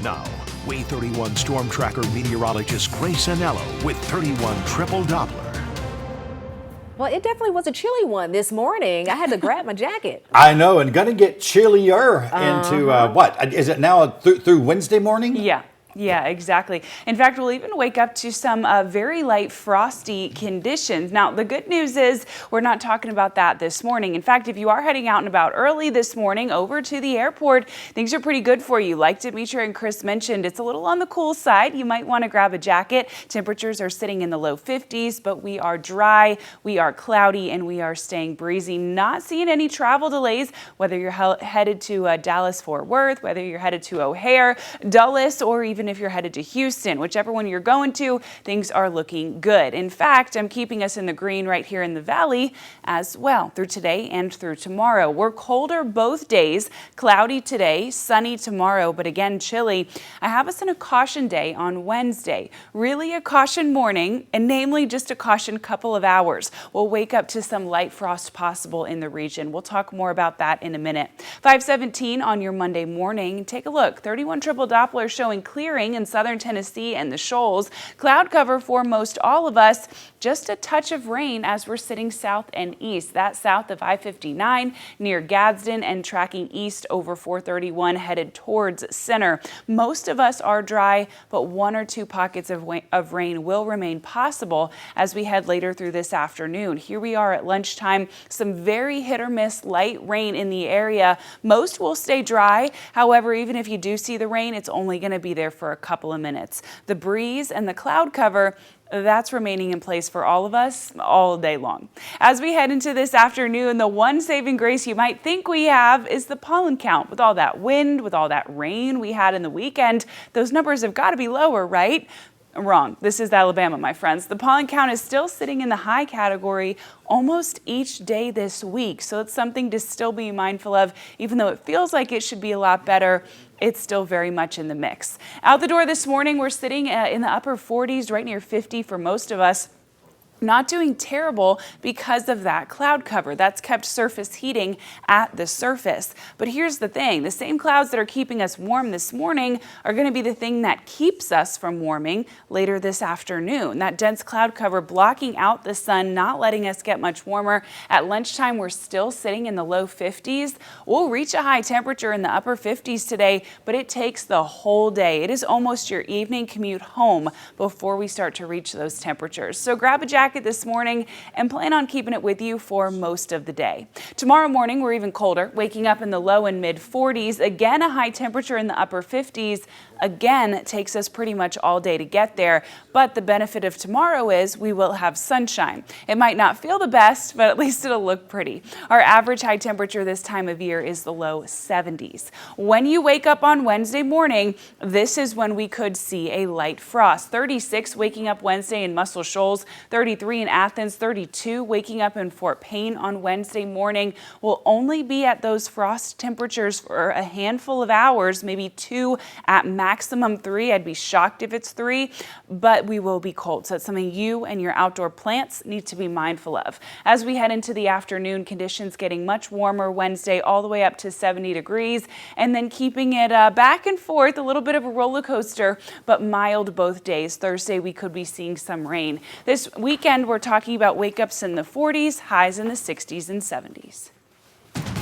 Now, Way 31 Storm Tracker meteorologist Grace Anello with 31 Triple Doppler. Well, it definitely was a chilly one this morning. I had to grab my jacket. I know, and gonna get chillier into what? Is it now through Wednesday morning? Yeah, exactly. In fact, we'll even wake up to some very light frosty conditions. Now, the good news is we're not talking about that this morning. In fact, if you are heading out and about early this morning over to the airport, things are pretty good for you. Like Demetra and Chris mentioned, it's a little on the cool side. You might want to grab a jacket. Temperatures are sitting in the low 50s, but we are dry, we are cloudy, and we are staying breezy. Not seeing any travel delays, whether you're headed to Dallas-Fort Worth, whether you're headed to O'Hare, Dulles, or even if you're headed to Houston. Whichever one you're going to, things are looking good. In fact, I'm keeping us in the green right here in the valley as well through today and through tomorrow. We're colder both days, cloudy today, sunny tomorrow, but again chilly. I have us in a caution day on Wednesday. Really a caution morning, and namely just a caution couple of hours. We'll wake up to some light frost possible in the region. We'll talk more about that in a minute. 5:17 on your Monday morning. Take a look. 31 triple Doppler showing clearing in southern Tennessee and the Shoals. Cloud cover for most all of us. Just a touch of rain as we're sitting south and east. That's south of I-59 near Gadsden and tracking east over 431 headed towards center. Most of us are dry, but one or two pockets of rain will remain possible as we head later through this afternoon. Here we are at lunchtime. Some very hit or miss light rain in the area. Most will stay dry. However, even if you do see the rain, it's only going to be there for a couple of minutes. The breeze and the cloud cover, that's remaining in place for all of us all day long. As we head into this afternoon, the one saving grace you might think we have is the pollen count. With all that wind, with all that rain we had in the weekend, those numbers have got to be lower, right? Wrong. This is Alabama, my friends. The pollen count is still sitting in the high category almost each day this week. So it's something to still be mindful of. Even though it feels like it should be a lot better, it's still very much in the mix. Out the door this morning, we're sitting in the upper 40s, right near 50 for most of us. Not doing terrible because of that cloud cover. That's kept surface heating at the surface. But here's the thing, the same clouds that are keeping us warm this morning are going to be the thing that keeps us from warming later this afternoon. That dense cloud cover blocking out the sun, not letting us get much warmer. At lunchtime, we're still sitting in the low 50s. We'll reach a high temperature in the upper 50s today, but it takes the whole day. It is almost your evening commute home before we start to reach those temperatures. So grab a jacket this morning and plan on keeping it with you for most of the day. Tomorrow morning, we're even colder, waking up in the low and mid 40s. Again, a high temperature in the upper 50s. Again, it takes us pretty much all day to get there. But the benefit of tomorrow is we will have sunshine. It might not feel the best, but at least it'll look pretty. Our average high temperature this time of year is the low 70s. When you wake up on Wednesday morning, this is when we could see a light frost. 36 waking up Wednesday in Muscle Shoals, 33 in Athens, 32 waking up in Fort Payne on Wednesday morning. We'll only be at those frost temperatures for a handful of hours, maybe 2 at maximum 3. I'd be shocked if it's 3, but we will be cold. So it's something you and your outdoor plants need to be mindful of. As we head into the afternoon, conditions getting much warmer Wednesday all the way up to 70 degrees and then keeping it back and forth, a little bit of a roller coaster, but mild both days. Thursday, we could be seeing some rain. This weekend, we're talking about wake ups in the 40s, highs in the 60s and 70s.